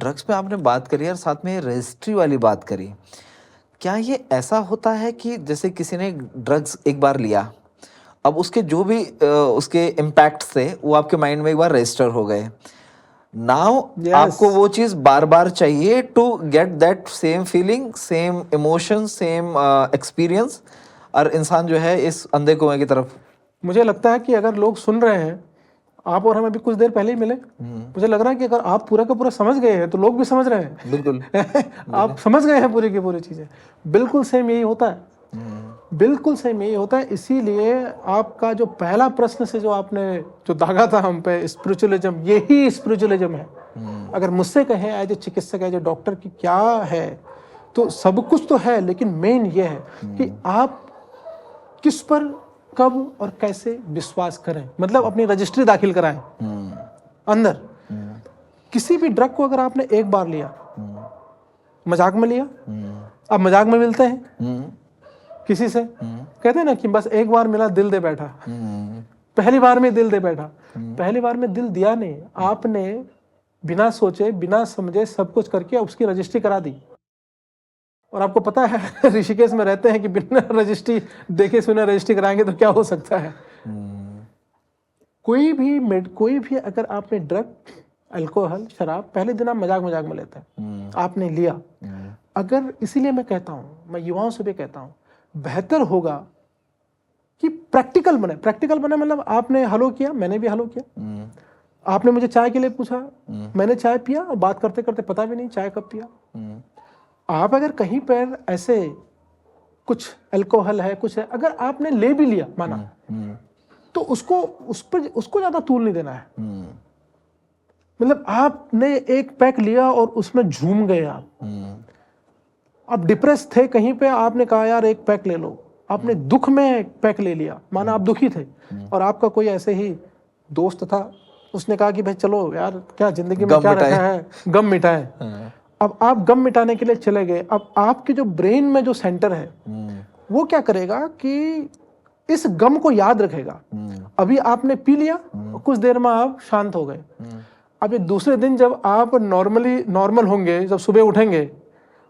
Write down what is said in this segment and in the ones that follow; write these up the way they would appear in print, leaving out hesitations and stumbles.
Drugs पे आपने बात करी और साथ में रजिस्ट्री वाली बात करी, क्या ये ऐसा होता है कि जैसे किसी ने ड्रग्स एक बार लिया, अब उसके जो भी उसके इम्पैक्ट थे वो आपके माइंड में एक बार रजिस्टर हो गए, नाउ आपको वो चीज बार बार चाहिए to get that same feeling, same emotion, same experience, और इंसान जो है इस अंधे कुएं की तरफ। मुझे लगता है कि अगर लोग सुन रहे हैं, आप और हम अभी कुछ देर पहले ही मिले, मुझे लग रहा है कि अगर आप पूरा का पूरा समझ गए हैं तो लोग भी समझ रहे हैं। बिल्कुल आप समझ गए हैं पूरी की पूरी चीजें। बिल्कुल सेम यही होता है, बिल्कुल सेम यही होता है। इसीलिए आपका जो पहला प्रश्न से जो आपने जो दागा था हम पे, स्पिरिचुअलिज्म, यही स्पिरिचुअलिज्म है। अगर मुझसे कहें एज ए चिकित्सक, एज ए डॉक्टर की क्या है, तो सब कुछ तो है, लेकिन मेन ये है कि आप किस पर कब और कैसे विश्वास करें। मतलब अपनी रजिस्ट्री दाखिल कराएं अंदर। किसी भी ड्रग को अगर आपने एक बार लिया, मजाक में लिया, अब मजाक में मिलते हैं किसी से, कहते हैं ना कि बस एक बार मिला दिल दे बैठा, पहली बार में दिल दे बैठा। पहली बार में दिल दिया नहीं, आपने बिना सोचे बिना समझे सब कुछ करके उसकी रजिस्ट्री करा दी। और आपको पता है ऋषिकेश में रहते हैं कि बिना रजिस्ट्री देखे सुने रजिस्ट्री कराएंगे तो क्या हो सकता है। कोई भी अगर आपने ड्रग, अल्कोहल, शराब पहले दिन आप मजाक मजाक में लेते हैं, आपने लिया, अगर, इसीलिए मैं कहता हूं, मैं युवाओं से भी कहता हूं, बेहतर होगा कि प्रैक्टिकल बने। प्रैक्टिकल बने मतलब आपने हलो किया, मैंने भी हलो किया, आपने मुझे चाय के लिए पूछा, मैंने चाय पिया, और बात करते करते पता भी नहीं चाय कब पिया। आप अगर कहीं पर ऐसे कुछ अल्कोहल है, कुछ है, अगर आपने ले भी लिया, माना, तो उसको ज्यादा तूल नहीं देना है। मतलब आपने एक पैक लिया और उसमें झूम गए आप डिप्रेस थे कहीं पे, आपने कहा यार एक पैक ले लो, आपने दुख में एक पैक ले लिया, माना आप दुखी थे और आपका कोई ऐसे ही दोस्त था, उसने कहा कि भाई चलो यार, क्या जिंदगी में क्या रखा है, गम मिटाए। अब आप गम मिटाने के लिए चले गए। अब आपके जो ब्रेन में जो सेंटर है वो क्या करेगा कि इस गम को याद रखेगा। अभी आपने पी लिया, कुछ देर में आप शांत हो गए। अब ये दूसरे दिन जब आप नॉर्मल होंगे, जब सुबह उठेंगे,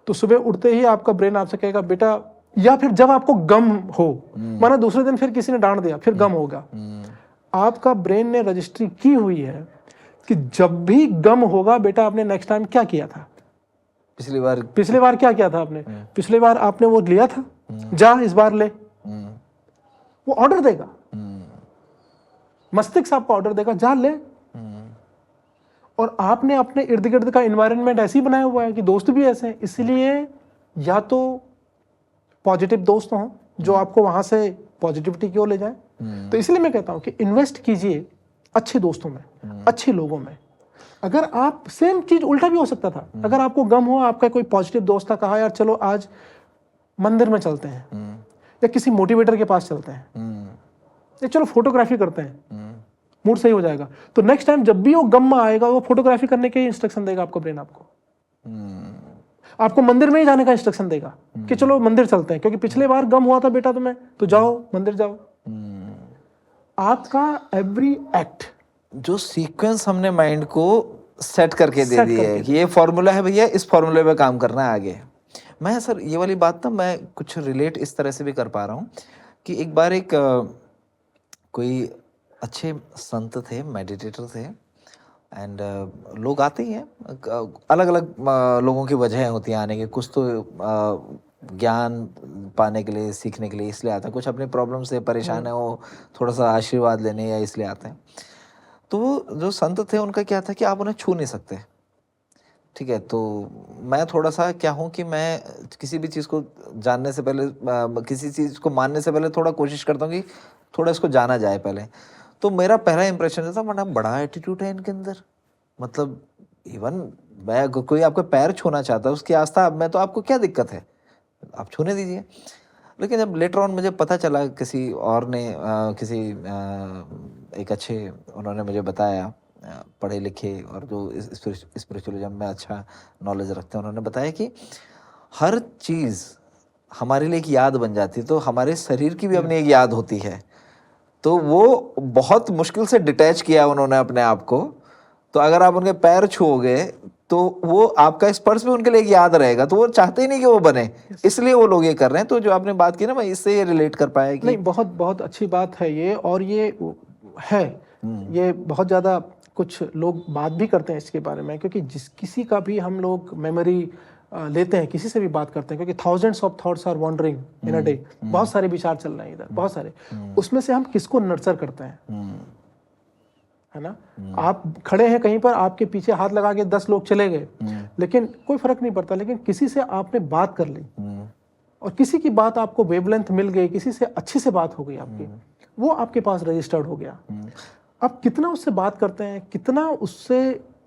तो सुबह उठते ही आपका ब्रेन आपसे कहेगा बेटा, या फिर जब आपको गम हो, माना दूसरे दिन फिर किसी ने डांट दिया, फिर गम होगा, आपका ब्रेन ने रजिस्ट्री की हुई है कि जब भी गम होगा बेटा, आपने नेक्स्ट टाइम क्या किया था, पिछली बार क्या किया था आपने, पिछली बार आपने वो लिया था, जा इस बार ले। वो ऑर्डर देगा, मस्तिष्क आपको ऑर्डर देगा, जा ले। और आपने अपने इर्द गिर्द का एनवायरनमेंट ऐसे ही बनाया हुआ है कि दोस्त भी ऐसे हैं, इसलिए या तो पॉजिटिव दोस्त हों जो आपको वहां से पॉजिटिविटी की ओर ले जाए। तो इसलिए मैं कहता हूं कि इन्वेस्ट कीजिए अच्छे दोस्तों में, अच्छे लोगों में। अगर आप, सेम चीज उल्टा भी हो सकता था, अगर आपको गम हुआ, आपका कोई पॉजिटिव दोस्त था, कहा यार चलो आज मंदिर में चलते हैं, या किसी मोटिवेटर के पास चलते हैं, या चलो फोटोग्राफी करते हैं, मूड सही हो जाएगा। तो नेक्स्ट टाइम जब भी वो गम में आएगा, वो फोटोग्राफी करने के इंस्ट्रक्शन देगा आपको ब्रेन, आपको मंदिर में ही जाने का इंस्ट्रक्शन देगा कि चलो मंदिर चलते हैं, क्योंकि पिछले बार गम हुआ था बेटा तुम्हें, तो जाओ मंदिर जाओ। आपका एवरी एक्ट, जो सीक्वेंस हमने माइंड को सेट करके दे दी है कि ये फॉर्मूला है भैया, इस फॉर्मूले पे काम करना है आगे। मैं सर ये वाली बात ना मैं कुछ रिलेट इस तरह से भी कर पा रहा हूँ कि एक बार एक कोई अच्छे संत थे, मेडिटेटर थे, एंड लोग आते ही हैं, अलग अलग लोगों की वजह होती हैं आने की। कुछ तो ज्ञान पाने के लिए, सीखने के लिए इसलिए आते हैं, कुछ अपनी प्रॉब्लम से परेशान है, वो थोड़ा सा आशीर्वाद लेने या इसलिए आते हैं। तो जो संत थे उनका क्या था कि आप उन्हें छू नहीं सकते, ठीक है। तो मैं थोड़ा सा क्या हूँ कि मैं किसी भी चीज़ को जानने से पहले, किसी चीज़ को मानने से पहले थोड़ा कोशिश करता हूँ कि थोड़ा इसको जाना जाए पहले। तो मेरा पहला इंप्रेशन था बड़ा बड़ा एटीट्यूड है इनके अंदर, मतलब इवन मैं कोई आपका पैर छूना चाहता है, उसकी आस्था में तो आपको क्या दिक्कत है, आप छूने दीजिए। लेकिन जब लेटर ऑन मुझे पता चला, किसी और ने एक अच्छे उन्होंने मुझे बताया, पढ़े लिखे और जो स्पिरिचुअलिज्म में अच्छा नॉलेज रखते हैं, उन्होंने बताया कि हर चीज़ हमारे लिए एक याद बन जाती है, तो हमारे शरीर की भी अपनी एक याद होती है। तो वो बहुत मुश्किल से डिटैच किया उन्होंने अपने आप को। तो अगर आप उनके पैर छूओगे तो वो आपका स्पर्श भी उनके लिए एक याद रहेगा, तो वो चाहते ही नहीं कि वो बने, इसलिए वो लोग ये कर रहे हैं। तो जो आपने बात की ना, मैं इससे ये रिलेट कर पाया कि नहीं, बहुत बहुत अच्छी बात है ये, और ये है, ये बहुत ज़्यादा कुछ लोग बात भी करते हैं इसके बारे में, क्योंकि जिस किसी का भी हम लोग मेमोरी लेते हैं, किसी से भी बात करते हैं, क्योंकि thousands of thoughts are wandering in a day, बहुत सारे विचार चल रहे हैं इधर, बहुत सारे, उसमें से हम किसको नर्चर करते हैं, है ना। आप खड़े हैं कहीं पर, आपके पीछे हाथ लगा के 10 लोग चले गए, लेकिन कोई फर्क नहीं पड़ता, लेकिन किसी से आपने बात कर ली और किसी की बात आपको वेवलेंथ मिल गई, किसी से अच्छी से बात हो गई आपकी, वो आपके पास रजिस्टर्ड हो गया। आप कितना उससे बात करते हैं, कितना उससे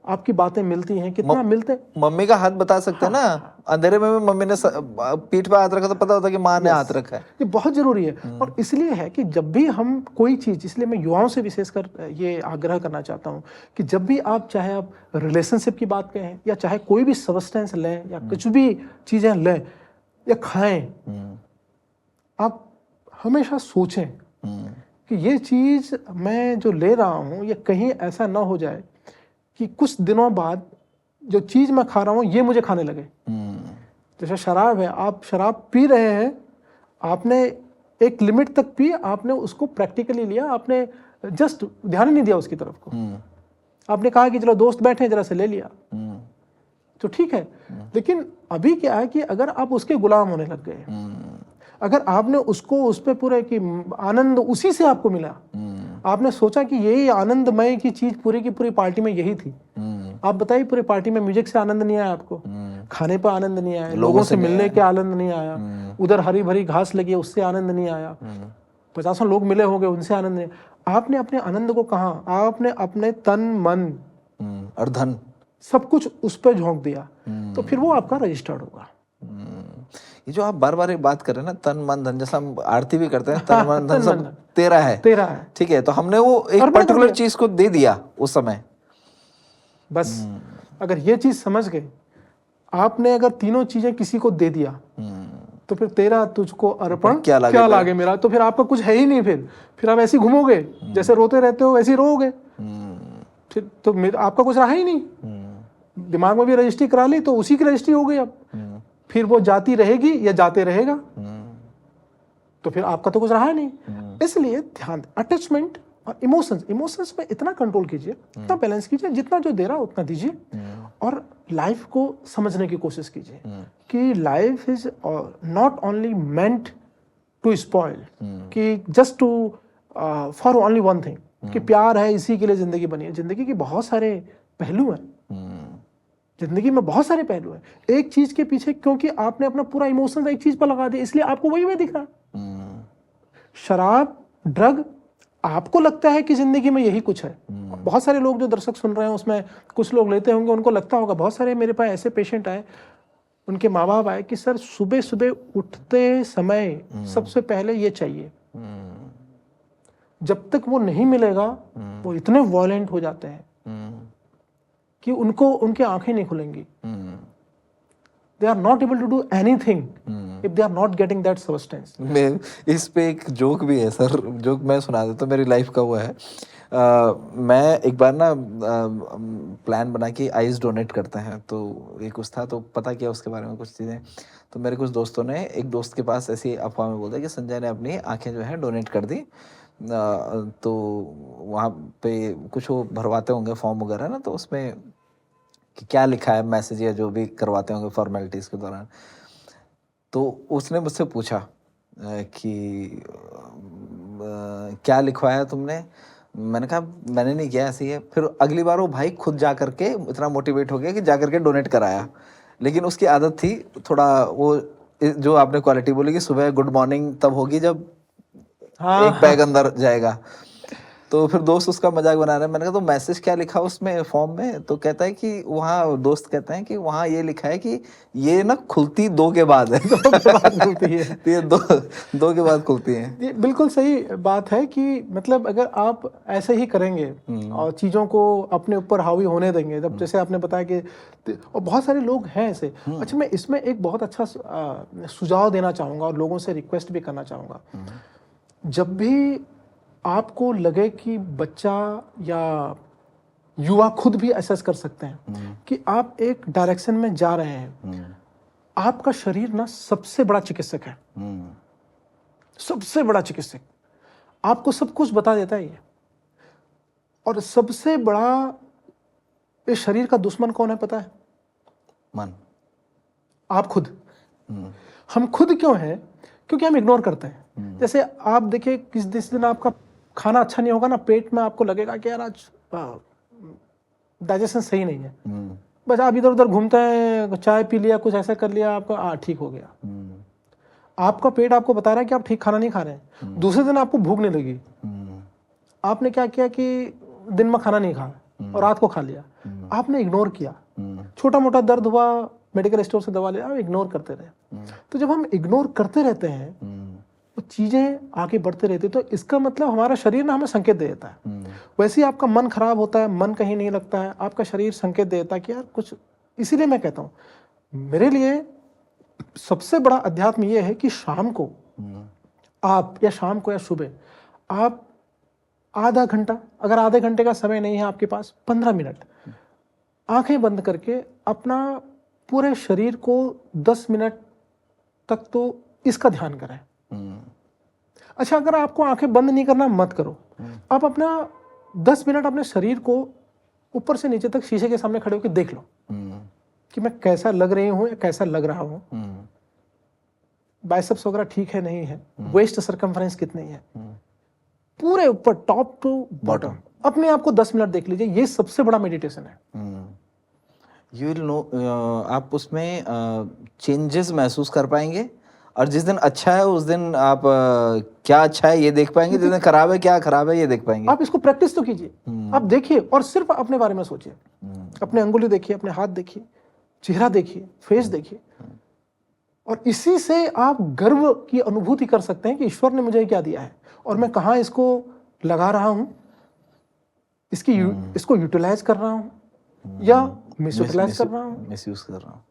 आपकी बातें मिलती हैं, कितना मिलते हैं। मम्मी का हाथ बता सकते हैं ना, अंधेरे में भी मम्मी ने पीठ पे हाथ रखा तो पता होता कि माँ ने हाथ रखा है। ये बहुत जरूरी है, और इसलिए है कि जब भी हम कोई चीज, इसलिए मैं युवाओं से विशेषकर ये आग्रह करना चाहता हूँ कि जब भी आप, चाहे आप रिलेशनशिप की बात कहें या चाहे कोई भी सब्सटेंस लें या कुछ भी चीजें लें या खाएं, आप हमेशा सोचें कि ये चीज मैं जो ले रहा हूँ, ये कहीं ऐसा ना हो जाए कि कुछ दिनों बाद जो चीज मैं खा रहा हूँ ये मुझे खाने लगे। जैसे शराब है, आप शराब पी रहे हैं, आपने एक लिमिट तक पी, आपने उसको प्रैक्टिकली लिया, आपने जस्ट ध्यान ही नहीं दिया उसकी तरफ को, आपने कहा कि चलो दोस्त बैठे हैं जरा से ले लिया, तो ठीक है। लेकिन अभी क्या है कि अगर आप उसके गुलाम होने लग गए, अगर आपने उसको, उस पर पूरा कि आनंद उसी से आपको मिला, आपने सोचा कि यही आनंदमय की चीज पूरी की पूरी पार्टी में यही थी। आप बताइए, पूरी पार्टी में म्यूजिक से आनंद नहीं आया आपको, खाने पर आनंद नहीं आया, लोगों से मिलने के आनंद नहीं आया, उधर हरी भरी घास लगी है उससे आनंद नहीं आया, 50 लोग मिले होंगे उनसे आनंद नहीं। आपने अपने आनंद को कहाँ, आपने अपने तन मन और धन सब कुछ उस पर झोंक दिया, तो फिर वो आपका रजिस्टर्ड होगा। ये जो आप बार बार ये बात कर रहे हैं ना, तन मन धन, जैसा हम आरती भी करते हैं, तन मन धन सब तेरा है, तेरा है, ठीक है। तो हमने वो एक पर्टिकुलर चीज को दे दिया उस समय, बस। अगर ये चीज समझ गए आपने, अगर तीनों चीजें किसी को दे दिया, तो फिर तेरा तुझको अर्पण क्या लागे मेरा, तो फिर आपका कुछ है ही नहीं। फिर आप ऐसे घूमोगे, जैसे रोते रहते हो वैसे ही रोओगे, फिर तो आपका कुछ रहा ही नहीं। दिमाग में भी रजिस्ट्री करा ली तो उसी की रजिस्ट्री हो गई। अब फिर वो जाती रहेगी या जाते रहेगा, तो फिर आपका तो कुछ रहा नहीं। इसलिए ध्यान, अटैचमेंट और इमोशंस में इतना कंट्रोल कीजिए, इतना बैलेंस कीजिए, जितना जो दे रहा उतना दीजिए, और लाइफ को समझने की कोशिश कीजिए कि life is not only meant to spoil, कि just to for only one thing, कि प्यार है इसी के लिए जिंदगी बनी है। जिंदगी के बहुत सारे पहलू हैं, जिंदगी में बहुत सारे पहलू हैं। एक चीज के पीछे क्योंकि आपने अपना पूरा इमोशन एक चीज पर लगा दिया, इसलिए आपको वही दिख रहा। शराब, ड्रग, आपको लगता है कि जिंदगी में यही कुछ है। बहुत सारे लोग जो दर्शक सुन रहे हैं उसमें कुछ लोग लेते होंगे, उनको लगता होगा, बहुत सारे मेरे पास ऐसे पेशेंट आए, उनके माँ बाप आए कि सर सुबह सुबह उठते समय सबसे पहले ये चाहिए, जब तक वो नहीं मिलेगा वो इतने वॉयलेंट हो जाते हैं कि उनको, उनकी आंखें नहीं खुलेंगी। They are not able to do anything if they are not getting that substance. इस पे एक जोक भी है सर, जोक मैं सुना देता हूँ, मेरी लाइफ का हुआ है। मैं एक बार ना प्लान बना के आइज़ डोनेट करते हैं, तो एक कुछ था, तो पता किया उसके बारे में कुछ चीज़ें। तो मेरे कुछ दोस्तों ने, एक दोस्त के पास ऐसी अफवाह में बोल दिया कि संजय ने अपनी आंखें जो है डोनेट कर दी। तो वहाँ पे कुछ वो भरवाते होंगे फॉर्म वगैरह ना, तो उसमें कि क्या लिखा है मैसेज या जो भी करवाते होंगे फॉर्मेलिटीज़ के दौरान। तो उसने मुझसे पूछा कि क्या लिखवाया तुमने। मैंने कहा मैंने नहीं किया, ऐसे ही है। फिर अगली बार वो भाई खुद जा करके इतना मोटिवेट हो गया कि जा करके डोनेट कराया। लेकिन उसकी आदत थी थोड़ा, वो जो आपने क्वालिटी बोली कि सुबह गुड मॉर्निंग तब होगी जब एक बैग अंदर जाएगा। तो फिर दोस्त उसका मजाक बना रहा है। मैंने कहा तो मैसेज क्या लिखा उसमें फॉर्म में? तो कहता है कि वहाँ, दोस्त कहते हैं कि वहाँ ये लिखा है कि ये ना खुलती 2 के बाद है। 2 के बाद खुलती है। तो ये 2 के बाद खुलती है। ये बिल्कुल सही बात है कि मतलब अगर आप ऐसे ही करेंगे और चीज़ों को अपने ऊपर हावी होने देंगे, जब जैसे आपने बताया कि, और बहुत सारे लोग हैं ऐसे। अच्छा, मैं इसमें एक बहुत अच्छा सुझाव देना चाहूँगा और लोगों से रिक्वेस्ट भी करना चाहूँगा। जब भी आपको लगे कि बच्चा या युवा खुद भी असेस कर सकते हैं कि आप एक डायरेक्शन में जा रहे हैं। आपका शरीर ना सबसे बड़ा चिकित्सक है, सबसे बड़ा चिकित्सक। आपको सब कुछ बता देता है ये। और सबसे बड़ा इस शरीर का दुश्मन कौन है पता है? मन। आप खुद। हम खुद क्यों हैं? क्योंकि हम इग्नोर करते हैं। जैसे आप देखिए, जिस दिन आपका खाना अच्छा नहीं होगा ना, पेट में आपको लगेगा कि यार आज डाइजेशन सही नहीं है, बस आप इधर उधर घूमते हैं, चाय पी लिया, कुछ ऐसा कर लिया, आपका ठीक हो गया। आपका पेट आपको बता रहा है कि आप ठीक खाना नहीं खा रहे हैं। दूसरे दिन आपको भूख नहीं लगी, आपने क्या किया कि दिन में खाना नहीं खाया और रात को खा लिया, आपने इग्नोर किया। छोटा मोटा दर्द हुआ, मेडिकल स्टोर से दवा लिया, इग्नोर करते रहे। तो जब हम इग्नोर करते रहते हैं तो चीजें आगे बढ़ते रहती है। तो इसका मतलब हमारा शरीर ना हमें संकेत दे देता है। वैसे ही आपका मन खराब होता है, मन कहीं नहीं लगता है, आपका शरीर संकेत देता है कि यार कुछ। इसीलिए मैं कहता हूँ, मेरे लिए सबसे बड़ा अध्यात्म ये है कि शाम को आप, या शाम को या सुबह आप आधा घंटा, अगर आधे घंटे का समय नहीं है आपके पास, 15 मिनट आंखें बंद करके अपना पूरे शरीर को 10 मिनट तक तो इसका ध्यान करें। अच्छा, अगर आपको आंखें बंद नहीं करना, मत करो। आप अपना 10 मिनट अपने शरीर को ऊपर से नीचे तक शीशे के सामने खड़े होकर देख लो कि मैं कैसा लग रही हूं या कैसा लग रहा हूं। बाइसेप्स वगैरह ठीक है नहीं है, वेस्ट सर्कमफ्रेंस कितनी है, पूरे ऊपर टॉप टू बॉटम अपने आप को 10 मिनट देख लीजिए। ये सबसे बड़ा मेडिटेशन है। यू विल नो, आप उसमें चेंजेस महसूस कर पाएंगे। और जिस दिन अच्छा है उस दिन आप क्या अच्छा है ये देख पाएंगे, जिस दिन खराब है क्या खराब है ये देख पाएंगे। आप इसको प्रैक्टिस तो कीजिए, आप देखिए और सिर्फ अपने बारे में सोचिए। अपने अंगुली देखिए, अपने हाथ देखिए, चेहरा देखिए, फेस देखिए, और इसी से आप गर्व की अनुभूति कर सकते हैं कि ईश्वर ने मुझे क्या दिया है और मैं कहाँ इसको लगा रहा हूँ, इसको यूटिलाइज कर रहा हूँ या मिसयूटिलाइज कर रहा हूँ, मिसयूज कर रहा हूँ।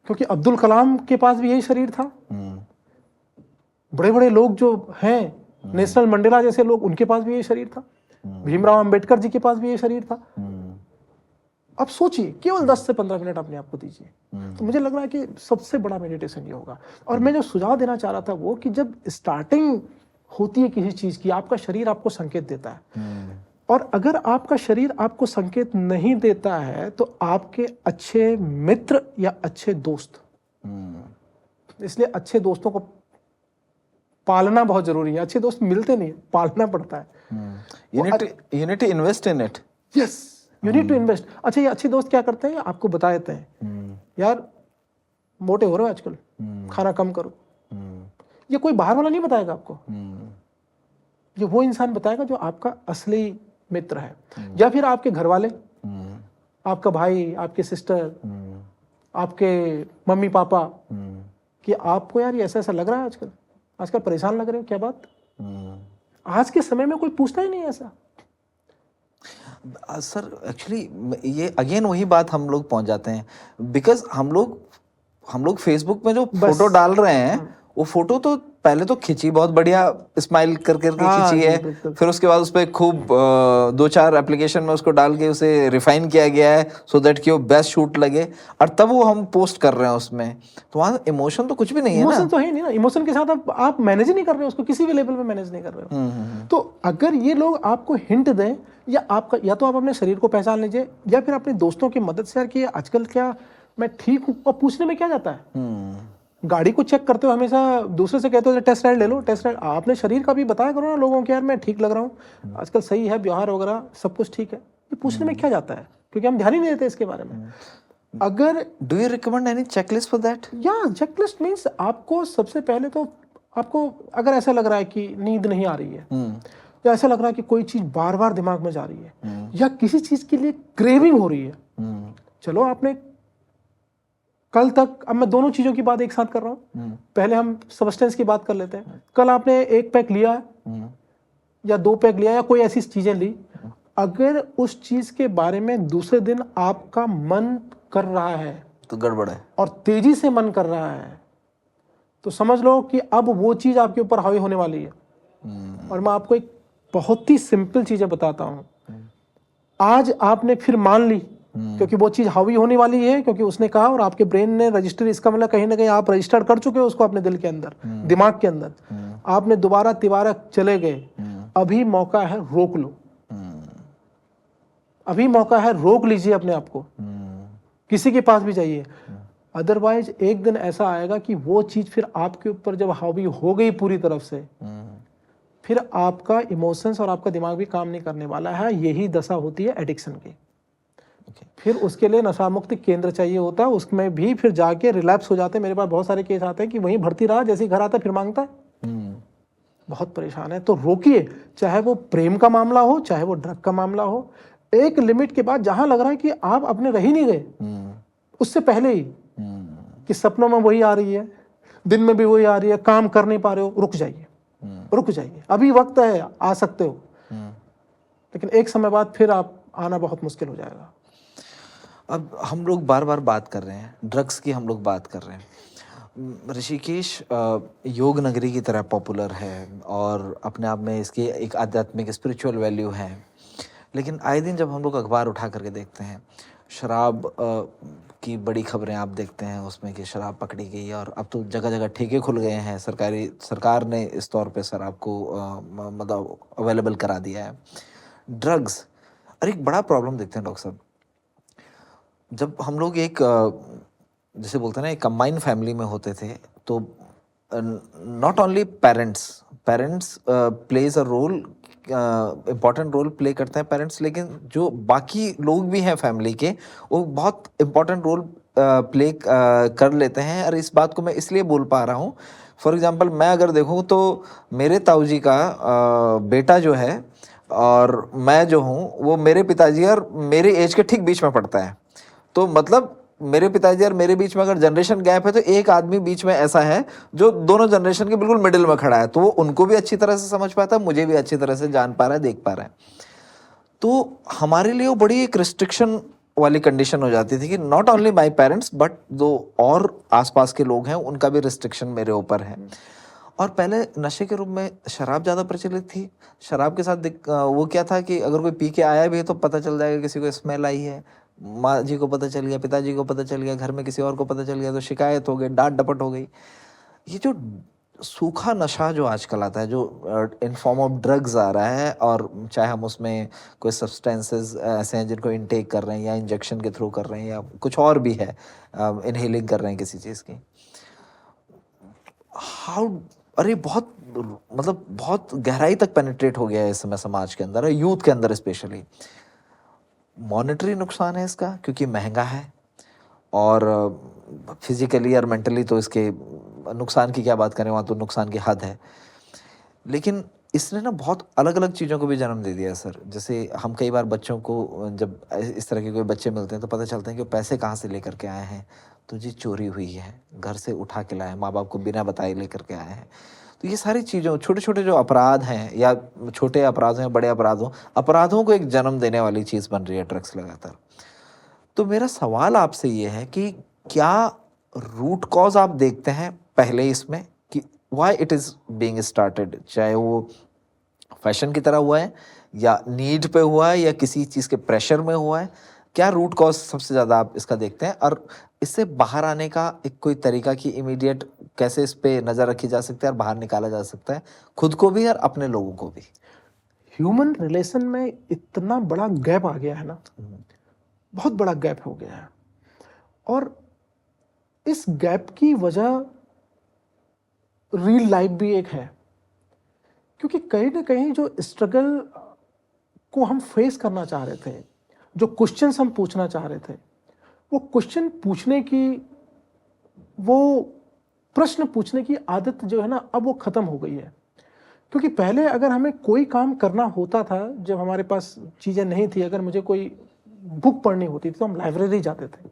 क्योंकि अब्दुल कलाम के पास भी यही शरीर था। बड़े बड़े लोग जो हैं, नेशनल मंडेला जैसे लोग, उनके पास भी यही शरीर था। भीमराव अंबेडकर जी के पास भी यही शरीर था। अब सोचिए, केवल 10 से 15 मिनट अपने आप को दीजिए। तो मुझे लग रहा है कि सबसे बड़ा मेडिटेशन ये होगा। और मैं जो सुझाव देना चाह रहा था वो कि जब स्टार्टिंग होती है किसी चीज की, आपका शरीर आपको संकेत देता है। और अगर आपका शरीर आपको संकेत नहीं देता है तो आपके अच्छे मित्र या अच्छे दोस्त, इसलिए अच्छे दोस्तों को पालना बहुत जरूरी है। अच्छे दोस्त मिलते नहीं, पालना पड़ता है। You need to invest in it. Yes, you need to invest. अच्छा, ये अच्छे दोस्त क्या करते हैं? आपको बता देते हैं यार मोटे हो रहे हो आजकल, खाना कम करो। ये कोई बाहर वाला नहीं बताएगा आपको, ये वो इंसान बताएगा जो आपका असली मित्र है। या फिर आपके घर वाले, आपका भाई, आपके सिस्टर, आपके मम्मी पापा, कि आपको यार ये ऐसा ऐसा लग रहा है आजकल परेशान लग रहे हो, क्या बात? आज के समय में कोई पूछता ही नहीं ऐसा। सर एक्चुअली ये अगेन वही बात हम लोग पहुंच जाते हैं, बिकॉज हम लोग फेसबुक में जो फोटो डाल रहे हैं वो फोटो तो पहले तो खिंची बहुत बढ़िया स्माइल करके खिंची है, फिर उसके बाद उस पर खूब 2-4 एप्लीकेशन में उसको डाल के उसे रिफाइन किया गया है सो दैट कि वो बेस्ट शूट लगे, और तब वो हम पोस्ट कर रहे हैं उसमें। तो वहाँ इमोशन तो कुछ भी नहीं है ना। इमोशन तो है नहीं ना। इमोशन के साथ आप मैनेज ही नहीं कर रहे हो उसको, किसी भी लेवल पे मैनेज नहीं कर रहे हो। तो अगर ये लोग आपको हिंट दें, या तो आप अपने शरीर को पहचान लीजिए, या फिर अपने दोस्तों की मदद से, यार कि आजकल क्या मैं ठीक हूँ, और पूछने में क्या जाता है। गाड़ी को चेक करते हो हमेशा दूसरे से कहते हो टेस्ट राइड ले लो, टेस्ट राइड। आपने शरीर का भी बताया करो ना लोगों को, यार मैं ठीक लग रहा हूँ आजकल, सही है व्यवहार वगैरह सब कुछ ठीक है। ये पूछने में क्या जाता है, क्योंकि हम ध्यान ही नहीं देते इसके बारे में। अगर do you recommend any checklist for that? या चेकलिस्ट मीन्स आपको सबसे पहले तो आपको अगर ऐसा लग रहा है कि नींद नहीं आ रही है, या ऐसा लग रहा है कि कोई चीज बार बार दिमाग में जा रही है, या किसी चीज के लिए क्रेविंग हो रही है, चलो आपने कल तक, अब मैं दोनों चीजों की बात एक साथ कर रहा हूँ, पहले हम सब्सटेंस की बात कर लेते हैं। कल आपने 1 पैक लिया या 2 पैक लिया या कोई ऐसी चीजें ली, अगर उस चीज के बारे में दूसरे दिन आपका मन कर रहा है तो गड़बड़ है, और तेजी से मन कर रहा है, तो समझ लो कि अब वो चीज आपके ऊपर हावी होने वाली है। और मैं आपको एक बहुत ही सिंपल चीजें बताता हूँ। आज आपने फिर मान ली क्योंकि वो चीज हावी होने वाली है, क्योंकि उसने कहा और आपके ब्रेन ने रजिस्टर, इसका मतलब कहीं ना कहीं आप रजिस्टर कर चुके हो उसको अपने दिल के अंदर, दिमाग के अंदर। आपने दोबारा तिबारा चले गए, अभी मौका है रोक लो, अभी मौका है रोक लीजिए अपने आप को, किसी के पास भी जाइए। अदरवाइज एक दिन ऐसा आएगा कि वो चीज फिर आपके ऊपर जब हावी हो गई पूरी तरफ से, फिर आपका इमोशंस और आपका दिमाग भी काम नहीं करने वाला है। यही दशा होती है एडिक्शन की। फिर उसके लिए नशा मुक्ति केंद्र चाहिए होता है, उसमें भी फिर जाके रिलैप्स हो जाते हैं। मेरे पास बहुत सारे केस आते हैं कि वहीं भर्ती रहा, जैसे ही घर आता है फिर मांगता है, बहुत परेशान है। तो रोकिए, चाहे वो प्रेम का मामला हो, चाहे वो ड्रग का मामला हो। एक लिमिट के बाद जहां लग रहा है कि आप अपने रह ही नहीं गए, उससे पहले ही कि सपनों में वही आ रही है, दिन में भी वही आ रही है, काम कर नहीं पा रहे हो, रुक जाइए, रुक जाइए, अभी वक्त है, आ सकते हो। लेकिन एक समय बाद फिर आप आना बहुत मुश्किल हो जाएगा। अब हम लोग बार बार बात कर रहे हैं ड्रग्स की, हम लोग बात कर रहे हैं। ऋषिकेश योग नगरी की तरह पॉपुलर है और अपने आप में इसकी एक आध्यात्मिक स्पिरिचुअल वैल्यू है, लेकिन आए दिन जब हम लोग अखबार उठा करके देखते हैं, शराब की बड़ी खबरें आप देखते हैं उसमें कि शराब पकड़ी गई है और अब तो जगह जगह ठेके खुल गए हैं, सरकार ने इस तौर पे शराब को मतलब अवेलेबल करा दिया है। ड्रग्स और एक बड़ा प्रॉब्लम देखते हैं डॉक्टर साहब, जब हम लोग एक जैसे बोलते हैं ना एक कंबाइंड फैमिली में होते थे, तो not only parents plays a role, important role play करते हैं पेरेंट्स, लेकिन जो बाकी लोग भी हैं फैमिली के, वो बहुत इम्पॉर्टेंट रोल प्ले कर लेते हैं। और इस बात को मैं इसलिए बोल पा रहा हूँ, फॉर एग्जांपल मैं अगर देखूँ तो मेरे ताऊजी का बेटा जो है और मैं जो हूँ, वो मेरे पिताजी और मेरे एज के ठीक बीच में पड़ता है। तो मतलब मेरे पिताजी और मेरे बीच में अगर जनरेशन गैप है, तो एक आदमी बीच में ऐसा है जो दोनों जनरेशन के बिल्कुल मिडिल में खड़ा है, तो वो उनको भी अच्छी तरह से समझ पाता है, मुझे भी अच्छी तरह से जान पा रहा है, देख पा रहा है। तो हमारे लिए वो बड़ी एक रिस्ट्रिक्शन वाली कंडीशन हो जाती थी कि not only my parents but दो और आसपास के लोग हैं उनका भी रिस्ट्रिक्शन मेरे ऊपर है। और पहले नशे के रूप में शराब ज़्यादा प्रचलित थी। शराब के साथ वो क्या था कि अगर कोई पी के आया भी है तो पता चल जाएगा, किसी को स्मेल आई है, माँ जी को पता चल गया, पिताजी को पता चल गया, घर में किसी और को पता चल गया तो शिकायत हो गई, डांट डपट हो गई। ये जो सूखा नशा जो आजकल आता है, जो इन फॉर्म ऑफ ड्रग्स आ रहा है, और चाहे हम उसमें कोई सब्सटेंसेस ऐसे हैं जिनको इनटेक कर रहे हैं या इंजेक्शन के थ्रू कर रहे हैं या कुछ और भी है, इनहेलिंग कर रहे हैं किसी चीज़ की, हाउ अरे बहुत मतलब बहुत गहराई तक पेनिट्रेट हो गया है इस समय समाज के अंदर, यूथ के अंदर स्पेशली। मॉनेटरी नुकसान है इसका क्योंकि महंगा है, और फिजिकली और मेंटली तो इसके नुकसान की क्या बात करें, वहाँ तो नुकसान की हद है। लेकिन इसने ना बहुत अलग अलग चीज़ों को भी जन्म दे दिया है सर। जैसे हम कई बार बच्चों को, जब इस तरह के कोई बच्चे मिलते हैं तो पता चलता है कि वो पैसे कहाँ से लेकर के आए हैं, तो जी चोरी हुई है, घर से उठा के लाए, माँ बाप को बिना बताए लेकर के आए हैं। तो ये सारी चीज़ों, छोटे छोटे जो अपराध हैं, या छोटे अपराध हैं बड़े अपराधों को एक जन्म देने वाली चीज़ बन रही है ड्रग्स लगातार। तो मेरा सवाल आपसे ये है कि क्या रूट कॉज आप देखते हैं पहले इसमें कि why it is being started, चाहे वो फैशन की तरह हुआ है या नीड पे हुआ है या किसी चीज़ के प्रेशर में हुआ है, क्या रूट कॉज सबसे ज़्यादा आप इसका देखते हैं, और इससे बाहर आने का एक कोई तरीका कि इमीडिएट कैसे इस पे नज़र रखी जा सकती है और बाहर निकाला जा सकता है, खुद को भी और अपने लोगों को भी? ह्यूमन रिलेशन में इतना बड़ा गैप आ गया है ना, बहुत बड़ा गैप हो गया है, और इस गैप की वजह रियल लाइफ भी एक है। क्योंकि कहीं ना कहीं जो स्ट्रगल को हम फेस करना चाह रहे थे, जो क्वेश्चंस हम पूछना चाह रहे थे, वो क्वेश्चन पूछने की, वो प्रश्न पूछने की आदत जो है ना, अब वो खत्म हो गई है। क्योंकि पहले अगर हमें कोई काम करना होता था, जब हमारे पास चीज़ें नहीं थी, अगर मुझे कोई बुक पढ़नी होती थी तो हम लाइब्रेरी जाते थे,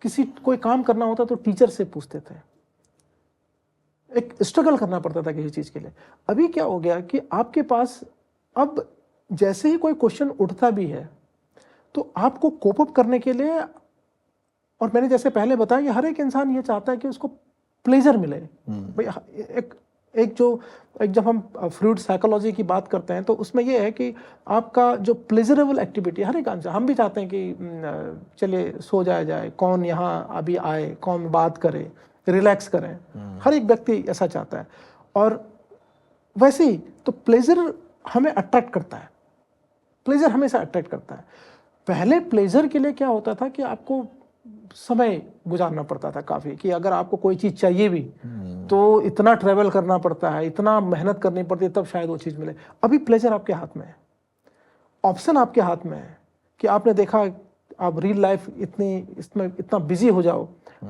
किसी कोई काम करना होता तो टीचर से पूछते थे, एक स्ट्रगल करना पड़ता था किसी चीज़ के लिए। अभी क्या हो गया कि आपके पास अब जैसे ही कोई क्वेश्चन उठता भी है तो आपको कोप अप करने के लिए, और मैंने जैसे पहले बताया कि हर एक इंसान ये चाहता है कि उसको प्लेजर मिले, भाई एक एक जब हम फ्रूट साइकोलॉजी की बात करते हैं तो उसमें ये है कि आपका जो प्लेजरेबल एक्टिविटी, हर एक आंसर हम भी चाहते हैं कि चलिए सो जाए, कौन यहाँ अभी आए, कौन बात करे, रिलैक्स करें, हर एक व्यक्ति ऐसा चाहता है। और वैसे ही तो प्लेजर हमें अट्रैक्ट करता है, प्लेजर हमेशा अट्रैक्ट करता है। पहले प्लेजर के लिए क्या होता था कि आपको समय गुजारना पड़ता था काफ़ी, कि अगर आपको कोई चीज़ चाहिए भी तो इतना ट्रैवल करना पड़ता है, इतना मेहनत करनी पड़ती है, तब शायद वो चीज़ मिले। अभी प्लेजर आपके हाथ में है, ऑप्शन आपके हाथ में है कि आपने देखा आप रियल लाइफ इसमें इतना बिजी हो जाओ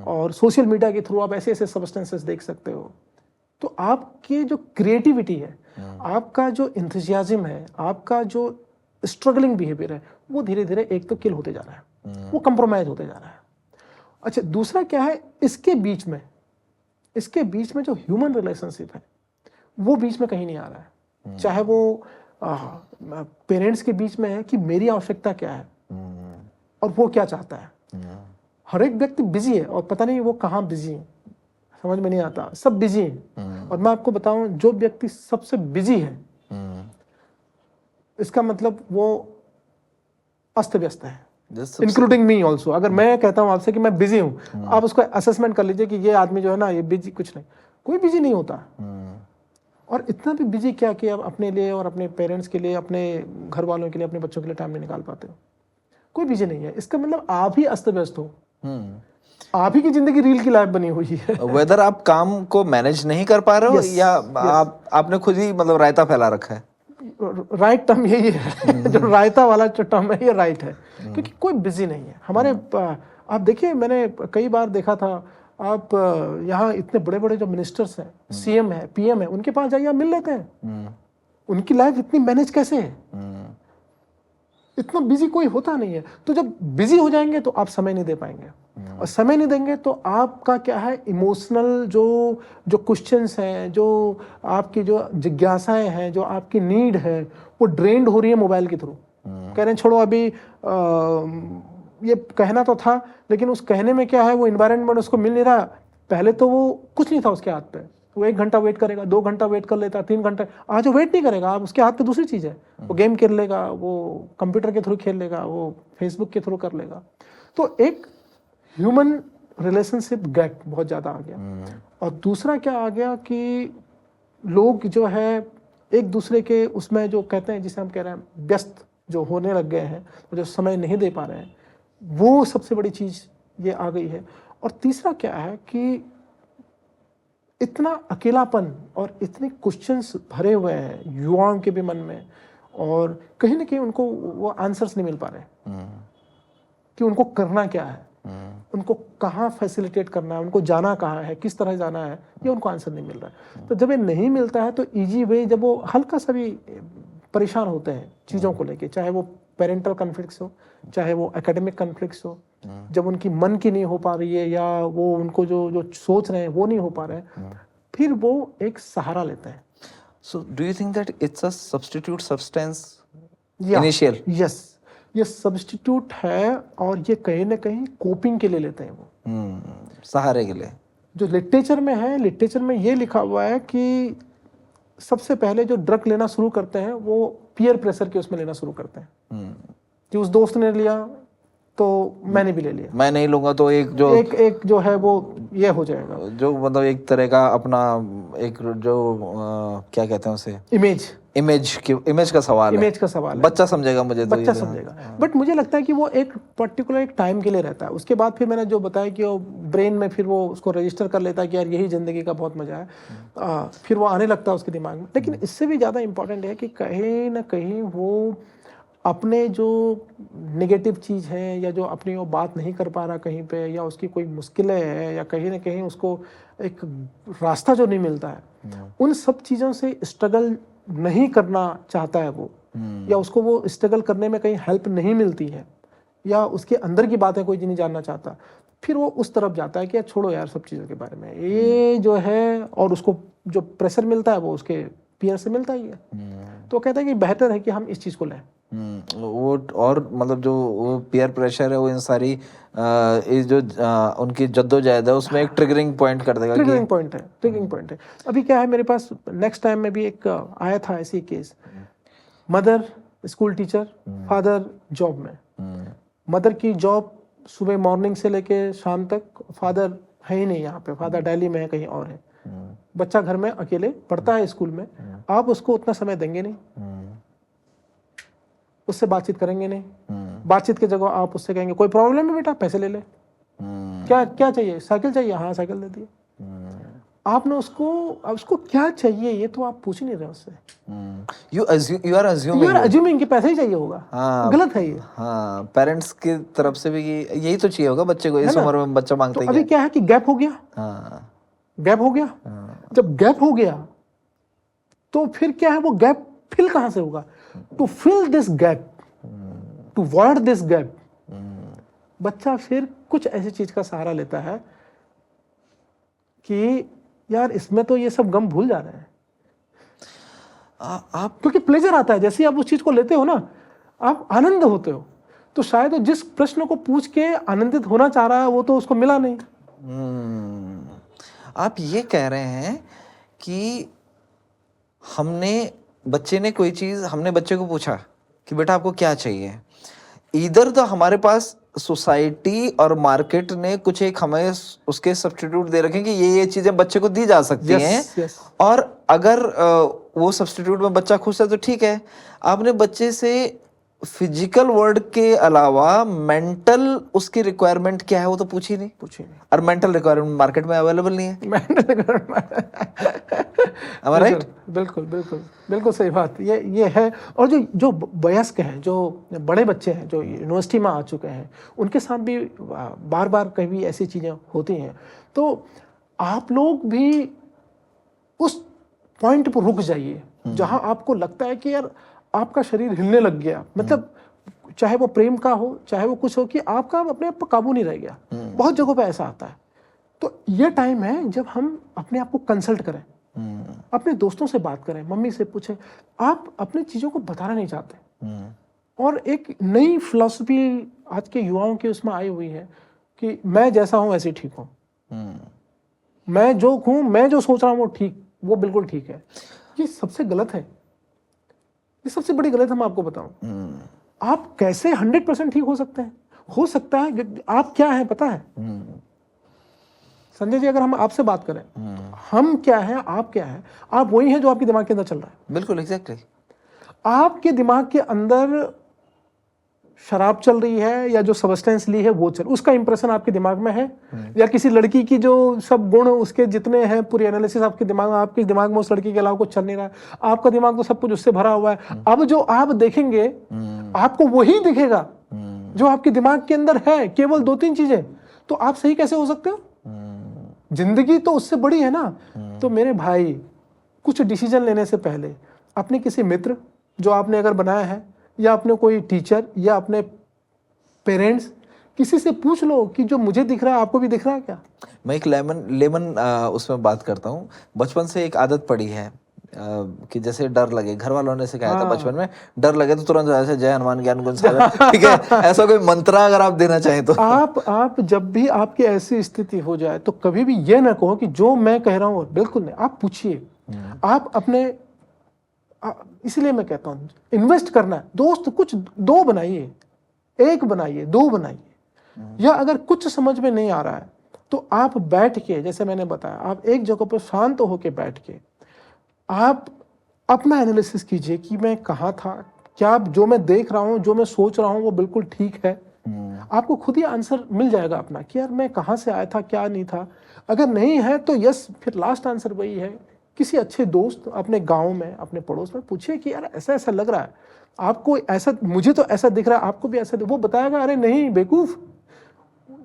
और सोशल मीडिया के थ्रू आप ऐसे ऐसे सब्सटेंसेस देख सकते हो, तो आपकी जो क्रिएटिविटी है, आपका जो इंथुजियाज्म है, आपका जो स्ट्रगलिंग बिहेवियर है, वो धीरे धीरे एक तो किल होते जा रहा है, वो कंप्रोमाइज होते जा रहा है। अच्छा, दूसरा क्या है, इसके बीच में जो ह्यूमन रिलेशनशिप है वो बीच में कहीं नहीं आ रहा है। चाहे वो पेरेंट्स के बीच में है कि मेरी आवश्यकता क्या है और वो क्या चाहता है। हर एक व्यक्ति बिजी है और पता नहीं वो कहाँ बिजी है, समझ में नहीं आता, सब बिजी हैं। और मैं आपको बताऊं, जो व्यक्ति सबसे बिजी है इसका मतलब वो अस्त व्यस्त है, इंक्लूडिंग मी ऑल्सो। अगर मैं कहता हूं आपसे कि मैं बिजी हूं, आप उसको असेसमेंट कर लीजिए कि ये आदमी जो है ना, ये बिजी, कुछ नहीं, कोई बिजी नहीं होता। और इतना भी बिजी क्या कि आप अपने लिए और अपने पेरेंट्स के लिए, अपने घर वालों के लिए, अपने बच्चों के लिए टाइम नहीं निकाल पाते हो। कोई बिजी नहीं है, इसका मतलब आप ही अस्त व्यस्त हो, आप ही की जिंदगी रील की लाइफ बनी हुई है। वेदर आप काम को मैनेज नहीं कर पा रहे हो या आपने खुद ही मतलब रायता फैला रखा है। राइट टर्म यही है, जो रायता वाला जो टर्म है ये राइट है, क्योंकि कोई बिजी नहीं है हमारे। आप देखिए, मैंने कई बार देखा था, आप यहाँ इतने बड़े बड़े जो मिनिस्टर्स हैं, सीएम है, पीएम है, उनके पास जाइए आप मिल लेते हैं। उनकी लाइफ इतनी मैनेज कैसे है, इतना बिजी कोई होता नहीं है। तो जब बिजी हो जाएंगे तो आप समय नहीं दे पाएंगे, और समय नहीं देंगे तो आपका क्या है, इमोशनल जो क्वेश्चंस हैं, जो आपकी जो जिज्ञासाएं हैं, जो आपकी नीड है, वो ड्रेन्ड हो रही है मोबाइल के थ्रू। कह रहे हैं छोड़ो, अभी ये कहना तो था, लेकिन उस कहने में क्या है, वो इन्वायरमेंट उसको मिल नहीं रहा। पहले तो वो कुछ नहीं था उसके हाथ पे, वो 1 घंटा वेट करेगा, 2 घंटा वेट कर लेता, 3 घंटा। आज वो वेट नहीं करेगा, आप उसके हाथ पे दूसरी चीज़ है, वो गेम खेल लेगा, वो कंप्यूटर के थ्रू खेल लेगा, वो फेसबुक के थ्रू कर लेगा। तो एक ह्यूमन रिलेशनशिप गैप बहुत ज़्यादा आ गया। और दूसरा क्या आ गया कि लोग जो है एक दूसरे के उसमें जो कहते हैं, जिसे हम कह रहे हैं व्यस्त जो होने लग गए हैं, जो समय नहीं दे पा रहे हैं, वो सबसे बड़ी चीज़ ये आ गई है। और तीसरा क्या है कि इतना अकेलापन और इतने क्वेश्चंस भरे हुए हैं युवाओं के भी मन में, और कहीं ना कहीं उनको वो आंसर्स नहीं मिल पा रहे कि उनको करना क्या है, उनको कहाँ फैसिलिटेट करना है, उनको जाना कहाँ है, किस तरह जाना है, ये उनको आंसर नहीं मिल रहा है। तो जब ये नहीं मिलता है तो इजी वे, जब वो हल्का सा भी परेशान होते हैं चीज़ों को लेके, चाहे वो पेरेंटल कॉन्फ्लिक्ट्स हो, चाहे वो एकेडमिक कॉन्फ्लिक्ट्स हो, जब उनकी मन की नहीं हो पा रही है, या वो उनको जो सोच रहे हैं वो नहीं हो पा रहे हैं, फिर वो एक सहारा लेते हैं। So do you think that it's a substitute substance initial? Yes, ये सब्स्टिट्यूट है, और ये कहीं ना कहीं कोपिंग के लिए लेते हैं वो, सहारे के लिए। जो लिटरेचर में है, लिटरेचर में ये लिखा हुआ है कि सबसे पहले जो ड्रग लेना शुरू करते हैं वो पीयर प्रेशर के उसमें लेना शुरू करते हैं, कि उस दोस्त ने लिया तो मैंने भी ले लिया, मैं नहीं लूंगा तो एक जो है वो ये हो जाएगा, जो मतलब एक तरह का अपना एक जो क्या कहते हैं उसे, इमेज का सवाल है। बच्चा समझेगा, मुझे तो बच्चा समझेगा। बट मुझे लगता है कि वो एक पर्टिकुलर एक टाइम के लिए रहता है, उसके बाद फिर मैंने जो बताया कि वो ब्रेन में फिर वो उसको रजिस्टर कर लेता है कि यार यही ज़िंदगी का बहुत मज़ा है, फिर वो आने लगता है उसके दिमाग में। लेकिन इससे भी ज़्यादा इम्पोर्टेंट है कि कहीं ना कहीं वो अपने जो नेगेटिव चीज़ है, या जो अपनी वो बात नहीं कर पा रहा कहीं पे, या उसकी कोई मुश्किलें हैं, या कहीं ना कहीं उसको एक रास्ता जो नहीं मिलता है, उन सब चीज़ों से स्ट्रगल नहीं करना चाहता है वो, या उसको वो स्ट्रगल करने में कहीं हेल्प नहीं मिलती है, या उसके अंदर की बातें कोई नहीं जानना चाहता, फिर वो उस तरफ जाता है कि छोड़ो यार सब चीज़ों के बारे में, ये जो है, और उसको जो प्रेशर मिलता है वो उसके पीयर से मिलता ही है। तो कहता है कि बेहतर है कि हम इस चीज़ को लें। वो और मतलब जो वो पीयर प्रेशर है वो इन सारी ये जो उनकी जद्दोजहद है उसमें एक ट्रिगरिंग पॉइंट कर देगा। ट्रिगरिंग पॉइंट है, ट्रिगरिंग पॉइंट है। अभी क्या है मेरे पास नेक्स्ट टाइम में भी एक आया था ऐसी case, mother school teacher, father job में। मदर की जॉब सुबह मॉर्निंग से लेके शाम तक, फादर है ही नहीं यहाँ पे, फादर दिल्ली में है, कहीं और है। बच्चा घर में अकेले पढ़ता है स्कूल में, आप उसको उतना समय देंगे नहीं, उससे बातचीत करेंगे नहीं, बातचीत की जगह आप उससे कहेंगे कोई प्रॉब्लम है बेटा, पैसे ले ले, क्या चाहिए, साइकिल चाहिए, हाँ साइकिल दे दिए। आपने उसको क्या चाहिए ये तो आप पूछ ही नहीं रहे उससे। यू आर अज्यूमिंग कि पैसे ही चाहिए होगा। हाँ, गलत है ये। हाँ, पेरेंट्स की तरफ से भी यही तो चाहिए होगा बच्चे को, इस उम्र में बच्चा मांगता तो ही अभी है। क्या है कि गैप हो गया। हाँ, गैप हो गया। जब गैप हो गया तो फिर क्या है, वो गैप फिल कहां से होगा? To fill this gap, to void this gap, बच्चा फिर कुछ ऐसी चीज का सहारा लेता है कि यार इसमें तो ये सब गम भूल जा रहे हैं। आप क्योंकि प्लेजर आता है, जैसे ही आप उस चीज को लेते हो ना, आप आनंद होते हो। तो शायद जिस प्रश्न को पूछ के आनंदित होना चाह रहा है वो तो उसको मिला नहीं। आप ये कह रहे हैं कि हमने बच्चे को पूछा कि बेटा आपको क्या चाहिए, इधर तो हमारे पास सोसाइटी और मार्केट ने कुछ एक हमें उसके सब्स्टिट्यूट दे रखे हैं कि ये चीजें बच्चे को दी जा सकती हैं। और अगर वो सब्स्टिट्यूट में बच्चा खुश है तो ठीक है। आपने बच्चे से फिजिकल वर्ड के अलावा मेंटल उसकी रिक्वायरमेंट क्या है वो तो पूछी नहीं। और मेंटल रिक्वायरमेंट मार्केट में अवेलेबल नहीं है। राइट? बिल्कुल सही बात ये है। और जो वयस्क हैं, जो बड़े बच्चे हैं, जो यूनिवर्सिटी में आ चुके हैं, उनके साथ भी बार बार कभी ऐसी चीज़ें होती हैं। तो आप लोग भी उस पॉइंट पर रुक जाइए जहां आपको लगता है कि यार आपका शरीर हिलने लग गया, मतलब चाहे वो प्रेम का हो, चाहे वो कुछ हो, कि आपका अपने आप पर काबू नहीं रह गया। बहुत जगहों पे ऐसा आता है। तो ये टाइम है जब हम अपने आप को कंसल्ट करें, अपने दोस्तों से बात करें, मम्मी से पूछें। आप अपनी चीज़ों को बताना नहीं चाहते। और एक नई फिलॉसफी आज के युवाओं की उसमें आई हुई है कि मैं जैसा हूं वैसे ठीक हूं, मैं जो हूं, मैं जो सोच रहा हूं वो बिल्कुल ठीक है। ये सबसे गलत है, ये सबसे बड़ी गलत है। मैं आपको बताऊं, आप कैसे 100% ठीक हो सकते हैं? हो सकता है आप क्या है पता है संजय जी? अगर हम आपसे बात करें, हम क्या है, आप क्या है? आप वही हैं जो आपके दिमाग के अंदर चल रहा है। बिल्कुल एग्जैक्टली। आपके दिमाग के अंदर शराब चल रही है या जो सब्सटेंस ली है वो उसका इंप्रेशन आपके दिमाग में है, या किसी लड़की की जो सब गुण उसके जितने हैं पूरी एनालिसिस आपके दिमाग में उस लड़की के अलावा कुछ चल नहीं रहा है। आपका दिमाग तो सब कुछ उससे भरा हुआ है। अब जो आप देखेंगे आपको वही दिखेगा जो आपके दिमाग के अंदर है, केवल 2-3 चीजें। तो आप सही कैसे हो सकते हो? जिंदगी तो उससे बड़ी है ना। तो मेरे भाई, कुछ डिसीजन लेने से पहले अपने किसी मित्र जो आपने अगर बनाया है, या अपने कोई टीचर, या अपने पेरेंट्स, किसी से पूछ लो कि जो मुझे दिख रहा है आपको भी दिख रहा है क्या? मैं एक लेमन उसमें बात करता हूँ। बचपन से एक आदत पड़ी है कि जैसे डर लगे, घर वालों ने सिखाया था बचपन में, डर लगे तो तुरंत ऐसे जय हनुमान ज्ञान गुण सागर, ठीक है, ऐसा कोई मंत्र अगर आप देना चाहें तो। आप जब भी आपकी ऐसी स्थिति हो जाए तो कभी भी ये ना कहो कि जो मैं कह रहा हूँ, बिल्कुल नहीं। आप पूछिए, आप अपने, इसलिए मैं कहता हूँ इन्वेस्ट करना है। दोस्त कुछ 2 बनाइए, 1 बनाइए, 2 बनाइए। या अगर कुछ समझ में नहीं आ रहा है तो आप बैठ के, जैसे मैंने बताया, आप एक जगह पर शांत होकर बैठ के आप अपना एनालिसिस कीजिए कि मैं कहाँ था, क्या जो मैं देख रहा हूँ, जो मैं सोच रहा हूँ वो बिल्कुल ठीक है। आपको खुद ही आंसर मिल जाएगा अपना कि यार मैं कहाँ से आया था, क्या नहीं था। अगर नहीं है तो यस, फिर लास्ट आंसर वही है, किसी अच्छे दोस्त, अपने गांव में, अपने पड़ोस में पूछिए कि यार ऐसा ऐसा लग रहा है आपको, ऐसा मुझे तो ऐसा दिख रहा है, आपको भी ऐसा। वो बताएगा अरे नहीं बेवकूफ,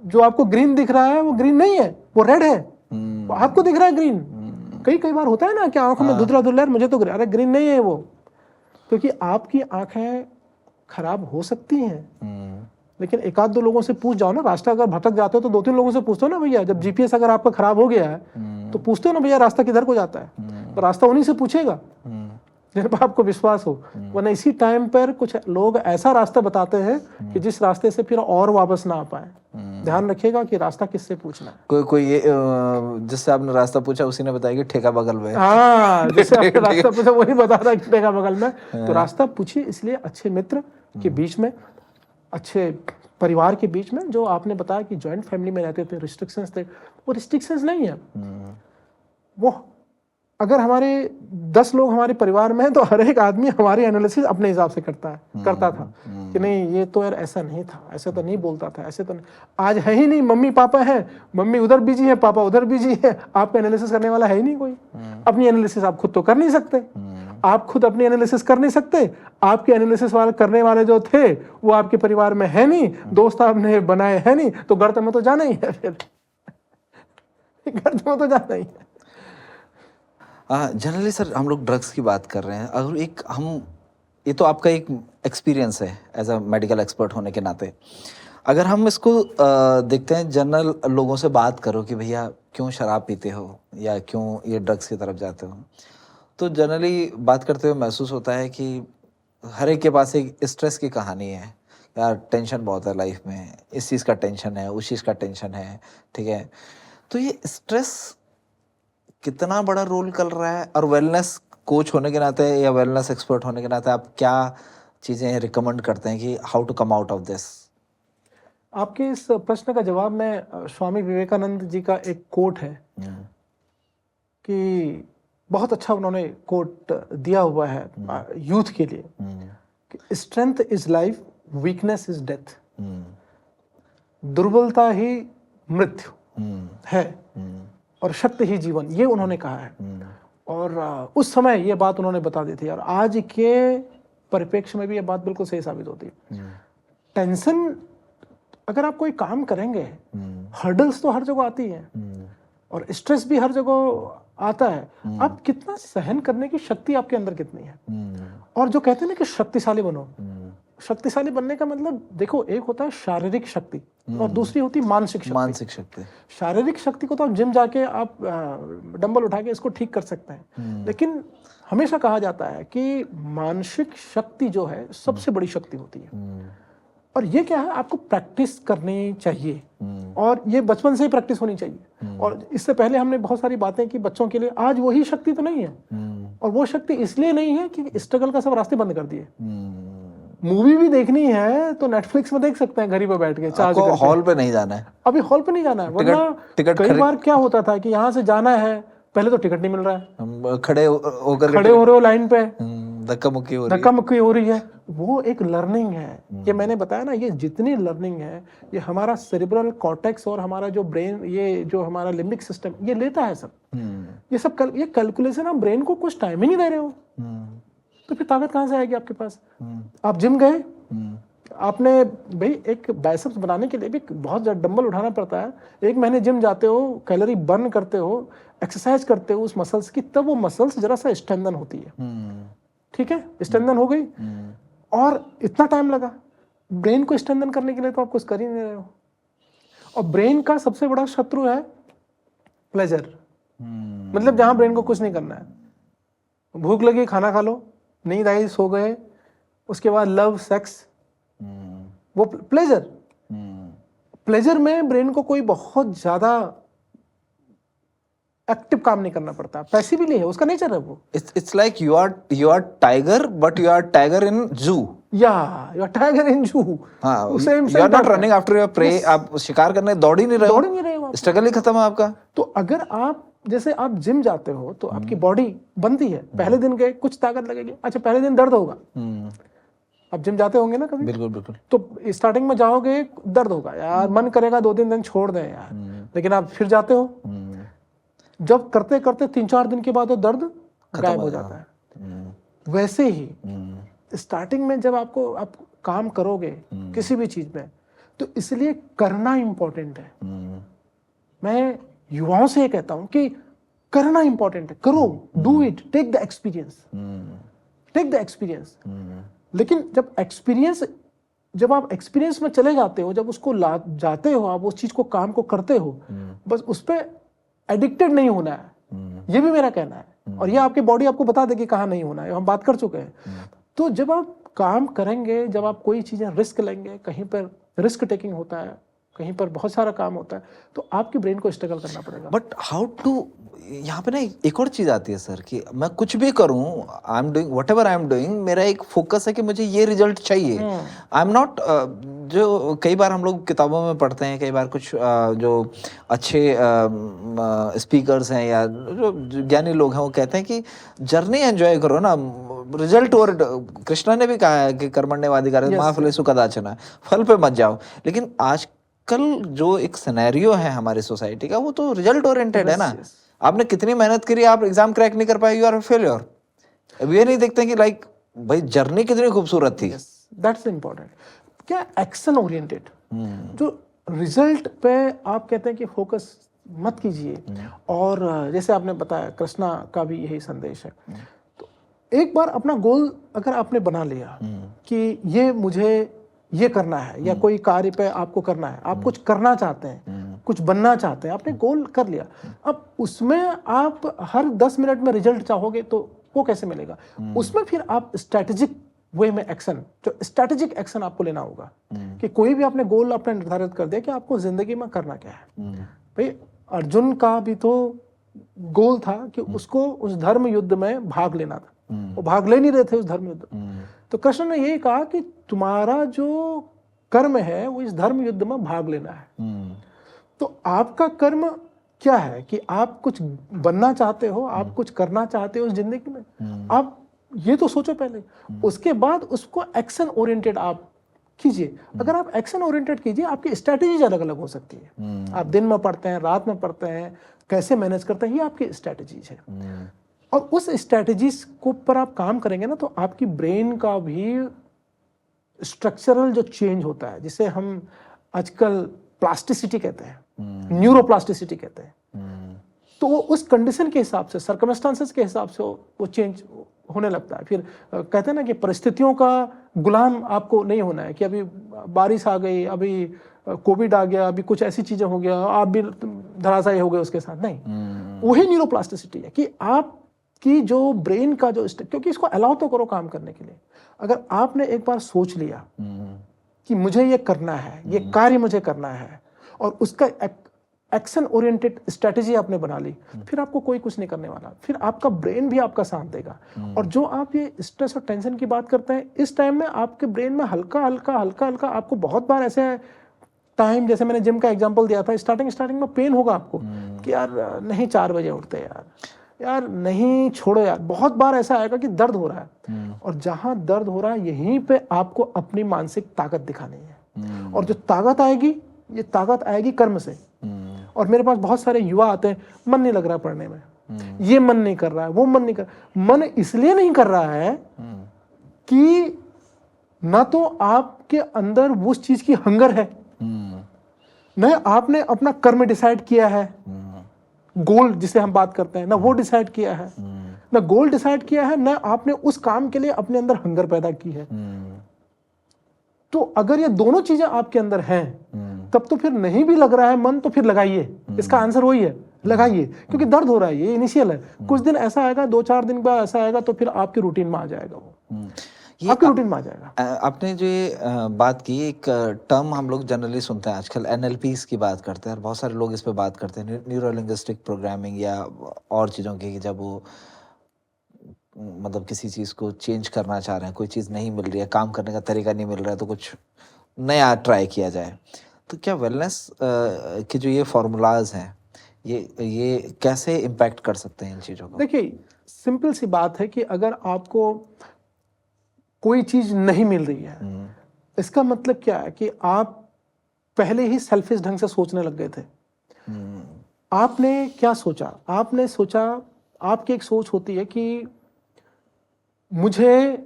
जो आपको ग्रीन दिख रहा है वो ग्रीन नहीं है, वो रेड है। आपको दिख रहा है ग्रीन। कई बार होता है ना कि आंखों में धुंधला धुंधला, मुझे तो अरे ग्रीन नहीं है वो, क्योंकि आपकी आंखें खराब हो सकती हैं। लेकिन 1-2 लोगों से पूछ जाओ ना। रास्ता अगर भटक जाते हो तो 2-3 लोगों से पूछते हो ना भैया। जब जीपीएस अगर आपका खराब हो गया है तो पूछते हो ना भैया रास्ता किधर को जाता है, तो रास्ता उन्हीं से पूछेगा। जिन पर आपको विश्वास हो, वरना इसी टाइम पर कुछ लोग ऐसा रास्ता बताते हैं कि जिस रास्ते से फिर और वापस ना आ पाए। ध्यान रखिएगा कि रास्ता किससे पूछना है। कोई ये जिससे आपने रास्ता पूछा उसी ने बताया कि ठेका बगल में है। हाँ, जिससे आपने रास्ता पूछा वही बता रहा है कि ठेका बगल में। तो रास्ता पूछिए इसलिए अच्छे मित्र के बीच में, अच्छे परिवार के बीच में। जो आपने बताया कि जॉइंट फैमिली में रहते थे, रिस्ट्रिक्शंस थे, वो रिस्ट्रिक्शंस नहीं है। वो अगर हमारे 10 लोग हमारे परिवार में हैं तो हर एक आदमी हमारी एनालिसिस अपने हिसाब से करता था कि नहीं ये तो यार ऐसा नहीं था, ऐसे तो नहीं बोलता था, ऐसे तो नहीं। आज है ही नहीं, मम्मी पापा हैं, मम्मी उधर बिजी है, पापा उधर बिजी है, आपका एनालिसिस करने वाला है ही नहीं कोई। अपनी एनालिसिस आप खुद तो कर नहीं सकते, आप खुद अपनी एनालिसिस कर नहीं सकते। आपके एनालिसिस वाले करने वाले जो थे वो आपके परिवार में है नहीं, दोस्त आपने बनाए हैं नहीं, तो गर्त में तो जाना ही है। फिर गर्त में तो जाना ही है। जनरली सर हम लोग ड्रग्स की बात कर रहे हैं, अगर ये तो आपका एक एक्सपीरियंस है एज अ मेडिकल एक्सपर्ट होने के नाते। अगर हम इसको देखते हैं, जनरल लोगों से बात करो कि भैया क्यों शराब पीते हो या क्यों ये ड्रग्स की तरफ जाते हो, तो जनरली बात करते हुए महसूस होता है कि हर एक के पास एक स्ट्रेस की कहानी है। यार टेंशन बहुत है लाइफ में, इस चीज़ का टेंशन है, उस चीज़ का टेंशन है, ठीक है। तो ये स्ट्रेस कितना बड़ा रोल कर रहा है, और वेलनेस कोच होने के नाते या वेलनेस एक्सपर्ट होने के नाते आप क्या चीज़ें रिकमेंड करते हैं कि how to come out of this? आपके इस प्रश्न का जवाब मैं स्वामी विवेकानंद जी का एक कोट है कि बहुत अच्छा उन्होंने कोट दिया हुआ है यूथ के लिए कि strength is life, weakness is death. दुर्बलता ही मृत्यु है और शक्ति ही जीवन, ये उन्होंने कहा है। और उस समय ये बात उन्होंने बता दी थी, और आज के परिप्रेक्ष्य में भी ये बात बिल्कुल सही साबित होती है। टेंशन, अगर आप कोई काम करेंगे, हर्डल्स तो हर जगह आती हैं और स्ट्रेस भी हर जगह आता है। आप कितना सहन करने की शक्ति आपके अंदर कितनी है। और जो कहते हैं ना कि शक्तिशाली बनो, शक्तिशाली बनने का मतलब देखो, एक होता है शारीरिक शक्ति और दूसरी होती है मानसिक शक्ति। शारीरिक शक्ति को तो आप जिम जाके आप डंबल उठा के इसको ठीक कर सकते हैं, लेकिन हमेशा कहा जाता है कि मानसिक शक्ति जो है सबसे बड़ी शक्ति होती है। और ये क्या है, आपको प्रैक्टिस करनी चाहिए और ये बचपन से ही प्रैक्टिस होनी चाहिए। और इससे पहले हमने बहुत सारी बातें की बच्चों के लिए। आज वही शक्ति तो नहीं है, और वो शक्ति इसलिए नहीं है कि स्ट्रगल का सब रास्ते बंद कर दिए। मूवी भी देखनी है तो नेटफ्लिक्स में देख सकते हैं घर ही पे बैठ के, चार्ज करके। हॉल पे नहीं जाना है, अभी हॉल पे नहीं जाना है। वरना कई बार क्या होता था कि यहाँ से जाना है, पहले तो टिकट नहीं मिल रहा है, खड़े हो रहे हो लाइन पे, धक्का मुक्की हो रही है। वो एक लर्निंग है। ये मैंने बताया ना, ये जितनी लर्निंग है ये हमारा सेरिब्रल कॉर्टेक्स और हमारा जो ब्रेन, ये जो हमारा लिम्बिक सिस्टम, ये लेता है सब। ये सब ये कैलकुलेशन आप ब्रेन को कुछ टाइम ही नहीं दे रहे हो, तो फिर ताकत कहाँ से आएगी आपके पास? आप जिम गए, आपने भाई एक बाइसेप्स बनाने के लिए भी बहुत ज़्यादा डंबल उठाना पड़ता है। 1 महीने जिम जाते हो, कैलोरी बर्न करते हो, एक्सरसाइज करते हो उस मसल्स की, तब वो मसल्स जरा सा स्ट्रेंथन होती है। ठीक है, स्ट्रेंथन हो गई, और इतना टाइम लगा ब्रेन को स्ट्रेंथन करने के लिए, तो आप कुछ कर ही नहीं रहे हो। और ब्रेन का सबसे बड़ा शत्रु है प्लेजर, मतलब जहां ब्रेन को कुछ नहीं करना है। भूख लगी, खाना खा लो, नींद आई, सो गए, उसके बाद लव, सेक्स, वो प्लेजर में ब्रेन को कोई बहुत ज्यादा एक्टिव काम नहीं करना पड़ता, पैसिवली है, उसका नेचर है वो। It's like you are tiger but you are tiger in zoo. या you are tiger in zoo. हाँ, you are not running after your prey. आप शिकार करने दौड़ ही नहीं रहे हो, स्ट्रगल ही खत्म है आपका। तो अगर आप जैसे आप जिम जाते हो तो आपकी बॉडी बनती है, पहले दिन गए कुछ ताकत लगेगी, अच्छा पहले दिन दर्द होगा। आप जिम जाते होंगे ना कभी? बिल्कुल। तो स्टार्टिंग में जाओगे, दर्द होगा यार, मन करेगा 2-3 दिन छोड़ दें यार, लेकिन आप फिर जाते हो। जब करते करते 3-4 दिन के बाद वो दर्द गायब हो जाता है। वैसे ही स्टार्टिंग में जब आप काम करोगे किसी भी चीज में, तो इसलिए करना इंपॉर्टेंट है। मैं युवाओं से ये कहता हूं कि करना इंपॉर्टेंट है, करो, do it, take the experience. लेकिन जब आप एक्सपीरियंस में चले जाते हो, जब उसको जाते हो, आप उस चीज को, काम को करते हो, बस उस पर एडिक्टेड नहीं होना है, ये भी मेरा कहना है। और ये आपकी बॉडी आपको बता देगी कहाँ नहीं होना है, हम बात कर चुके हैं। तो जब आप काम करेंगे, जब आप कोई चीज़ें रिस्क लेंगे, कहीं पर रिस्क टेकिंग होता है, कहीं पर बहुत सारा काम होता है, तो आपके ब्रेन को स्ट्रगल करना पड़ेगा। बट हाउ टू, यहाँ पे ना एक और चीज़ आती है सर कि मैं कुछ भी करूँ, I am doing what ever I am doing, मेरा एक फोकस है कि मुझे ये रिजल्ट चाहिए। आई एम नॉट, जो कई बार हम लोग किताबों में पढ़ते हैं, कई बार कुछ जो अच्छे स्पीकर्स हैं या जो ज्ञानी लोग हैं वो कहते हैं कि जर्नी एंजॉय करो ना, रिजल्ट। और कृष्णा ने भी कहा है कि कर्मण्येवाधिकारस्ते मा फलेषु कदाचन, फल पे मत जाओ। लेकिन आज कल जो एक सिनेरियो है हमारी सोसाइटी का, वो तो रिजल्ट ओरिएंटेड है ना। आपने कितनी मेहनत करी, आप एग्जाम क्रैक नहीं कर पाए, यू आर फेलियर। अब ये नहीं देखते कि लाइक भाई जर्नी कितनी खूबसूरत थी। That's important. क्या एक्शन ओरिएंटेड, जो रिजल्ट पे आप कहते हैं कि फोकस मत कीजिए। और जैसे आपने बताया कृष्णा का भी यही संदेश है। तो एक बार अपना गोल अगर आपने बना लिया कि ये मुझे ये करना है, या कोई कार्य पे आपको करना है, आप कुछ करना चाहते हैं, कुछ बनना चाहते हैं, आपने गोल कर लिया। अब उसमें आप हर 10 मिनट में रिजल्ट चाहोगे तो वो कैसे मिलेगा? उसमें फिर आप स्ट्रेटेजिक वे में एक्शन, जो स्ट्रेटेजिक एक्शन आपको लेना होगा कि कोई भी आपने गोल अपना निर्धारित कर दिया कि आपको जिंदगी में करना क्या है। भाई अर्जुन का भी तो गोल था कि उसको उस धर्म युद्ध में भाग लेना था, वो भाग ले नहीं रहे थे उस धर्म युद्ध। तो कृष्ण ने यही कहा कि तुम्हारा जो कर्म है वो इस धर्म युद्ध में भाग लेना है। तो आपका कर्म क्या है कि आप कुछ बनना चाहते हो, आप कुछ करना चाहते हो इस जिंदगी में, आप ये तो सोचो पहले, उसके बाद उसको एक्शन ओरिएंटेड आप कीजिए। अगर आप एक्शन ओरिएंटेड कीजिए, आपकी स्ट्रैटेजी अलग अलग हो सकती है। आप दिन में पढ़ते हैं, रात में पढ़ते हैं, कैसे मैनेज करते हैं, ये आपकी स्ट्रैटेजीज है। और उस स्ट्रैटेजीज को पर आप काम करेंगे ना, तो आपकी ब्रेन का भी स्ट्रक्चरल जो चेंज होता है, जिसे हम आजकल प्लास्टिसिटी कहते हैं, न्यूरोप्लास्टिसिटी कहते हैं, तो वो उस कंडीशन के हिसाब से, सर्कमस्टांसेस के हिसाब से वो चेंज होने लगता है। फिर कहते हैं ना कि परिस्थितियों का गुलाम आपको नहीं होना है कि अभी बारिश आ गई, अभी कोविड आ गया, अभी कुछ ऐसी चीजें हो गया, आप भी धराशायी हो गए उसके साथ। नहीं, वही न्यूरोप्लास्टिसिटी है कि आपकी जो ब्रेन का जो, क्योंकि इसको अलाउ तो करो काम करने के लिए। अगर आपने एक बार सोच लिया कि मुझे ये करना है, ये कार्य मुझे करना है, और उसका एक्शन ओरिएंटेड स्ट्रेटेजी आपने बना ली, फिर आपको कोई कुछ नहीं करने वाला, फिर आपका ब्रेन भी आपका साथ देगा। और जो आप ये स्ट्रेस और टेंशन की बात करते हैं, इस टाइम में आपके ब्रेन में हल्का हल्का आपको बहुत बार ऐसे टाइम, जैसे मैंने जिम का एग्जांपल दिया था, स्टार्टिंग में पेन होगा आपको कि यार नहीं 4 बजे उठते, यार नहीं, छोड़ो यार। बहुत बार ऐसा आएगा कि दर्द हो रहा है, और जहां दर्द हो रहा है यहीं पे आपको अपनी मानसिक ताकत दिखानी है। और जो ताकत आएगी, ये ताकत आएगी कर्म से। और मेरे पास बहुत सारे युवा आते हैं, मन नहीं लग रहा पढ़ने में, ये मन नहीं कर रहा है, वो मन नहीं कर, मन इसलिए नहीं कर रहा है कि ना तो आपके अंदर उस चीज की हंगर है, न आपने अपना कर्म डिसाइड किया है, गोल जिसे हम बात करते हैं ना, वो डिसाइड किया है, ना गोल डिसाइड किया है, ना आपने उस काम के लिए अपने अंदर हंगर पैदा की है। तो अगर ये दोनों चीजें आपके अंदर हैं, तब तो फिर नहीं भी लग रहा है मन, तो फिर लगाइए। इसका आंसर वही है, लगाइए, क्योंकि दर्द हो रहा है, ये इनिशियल है। कुछ दिन ऐसा आएगा, 2-4 दिन बाद ऐसा आएगा, तो फिर आपकी रूटीन में आ जाएगा, वो आपकी रूटीन में आ जाएगा। आपने जो ये बात की, एक टर्म हम लोग जनरली सुनते हैं आजकल, NLPs की बात करते हैं, और बहुत सारे लोग इस पे बात करते हैं, न्यूरो लिंग्विस्टिक प्रोग्रामिंग या और चीज़ों की, कि जब वो मतलब किसी चीज़ को चेंज करना चाह रहे हैं, कोई चीज़ नहीं मिल रही है, काम करने का तरीका नहीं मिल रहा है, तो कुछ नया ट्राई किया जाए। तो क्या वेलनेस के जो ये फॉर्मूलाज हैं, ये कैसे इम्पैक्ट कर सकते हैं इन चीज़ों को? देखिए, सिंपल सी बात है कि अगर आपको कोई चीज़ नहीं मिल रही है, इसका मतलब क्या है कि आप पहले ही सेल्फिश ढंग से सोचने लग गए थे। आपने क्या सोचा? आपने सोचा, आपकी एक सोच होती है कि मुझे,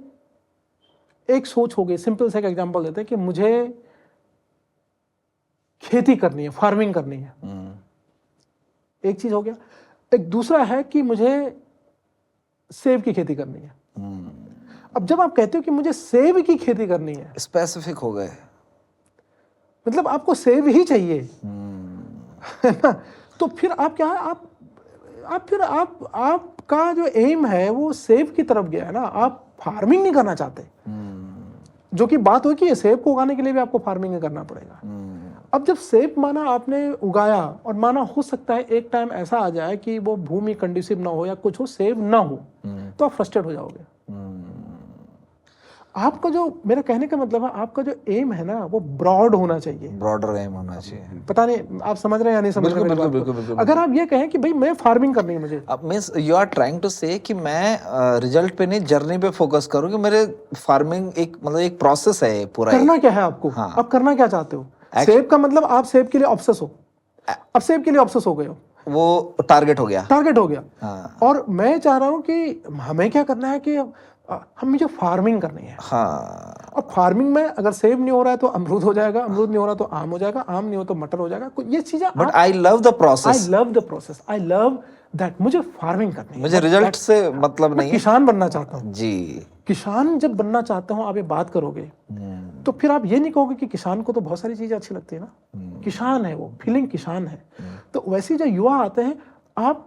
एक सोच हो गई, सिंपल से एक एग्जांपल देते हैं कि मुझे खेती करनी है, फार्मिंग करनी है, एक चीज हो गया। एक दूसरा है कि मुझे सेब की खेती करनी है। अब जब आप कहते हो कि मुझे सेब की खेती करनी है, स्पेसिफिक हो गए, मतलब आपको सेब ही चाहिए, है ना? तो फिर आप क्या है, आप आपका जो एम है वो सेब की तरफ गया है ना, आप फार्मिंग नहीं करना चाहते। जो कि बात हो कि सेब को उगाने के लिए भी आपको फार्मिंग करना पड़ेगा। अब जब सेब माना आपने उगाया, और माना हो सकता है एक टाइम ऐसा आ जाए कि वो भूमि कंडीसिव ना हो या कुछ हो, सेब ना हो, तो आप फ्रस्ट्रेट हो जाओगे। आपका जो, मेरा कहने का मतलब है, आपका जो एम है ना वो ब्रॉड होना चाहिए, ब्रॉडर एम होना चाहिए। पता नहीं आप समझ रहे हैं या नहीं समझ रहे हैं मेरी बात को? बिल्कुल। अगर आप ये कहें कि भाई मैं फार्मिंग करनी है मुझे, अब means you are trying to say कि मैं रिजल्ट पे नहीं, जर्नी पे फोकस करूं, कि मेरे फार्मिंग एक मतलब एक प्रोसेस है पूरा। करना क्या है आपको? हाँ। आप करना क्या चाहते हो? सेब का मतलब आप सेब के लिए ऑब्सेस हो, अब सेब के लिए ऑब्सेस हो गए हो, वो टारगेट हो गया। टारगेट हो गया। हाँ। और मैं चाह रहा हूं कि हमें क्या करना है कि हम मुझे फार्मिंग करनी है। हाँ। और फार्मिंग में अगर सेब नहीं हो रहा है तो अमरूद हो जाएगा, अमरूद नहीं हो रहा तो आम हो जाएगा, आम नहीं हो तो मटर हो जाएगा। ये चीजें, but I love the I process. Love the process, I love that. मुझे फार्मिंग करनी है, मुझे रिजल्ट से मतलब नहीं है। किसान बनना चाहता हूँ जी। किसान जब बनना चाहता हूँ, आप ये बात करोगे तो फिर आप ये नहीं कहोगे कि किसान को तो बहुत सारी चीजें अच्छी लगती है ना, किसान है वो, फीलिंग किसान है। तो वैसे जो युवा आते हैं, आप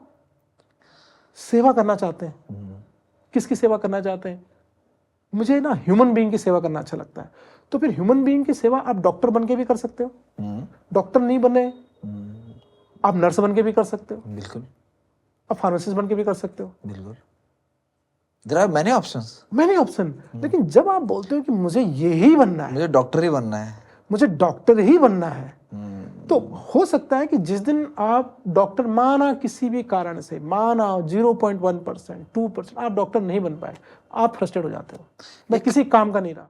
सेवा करना चाहते हैं। किसकी सेवा करना चाहते हैं? मुझे ना ह्यूमन बीइंग की सेवा करना अच्छा लगता है। तो फिर ह्यूमन बीइंग की सेवा आप डॉक्टर बन के भी कर सकते हो, डॉक्टर नहीं बने आप नर्स बन के भी कर सकते हो, बिल्कुल। आप फार्मासिस्ट बन के भी कर सकते हो, बिल्कुल। There are many options, many option. लेकिन जब आप बोलते हो कि मुझे यही बनना है, मुझे डॉक्टर ही बनना है, मुझे डॉक्टर ही बनना है, तो हो सकता है कि जिस दिन आप डॉक्टर, माना किसी भी कारण से, माना 0.1%, 2% आप डॉक्टर नहीं बन पाए, आप फ्रस्ट्रेट हो जाते हो, मैं किसी काम का नहीं रहा।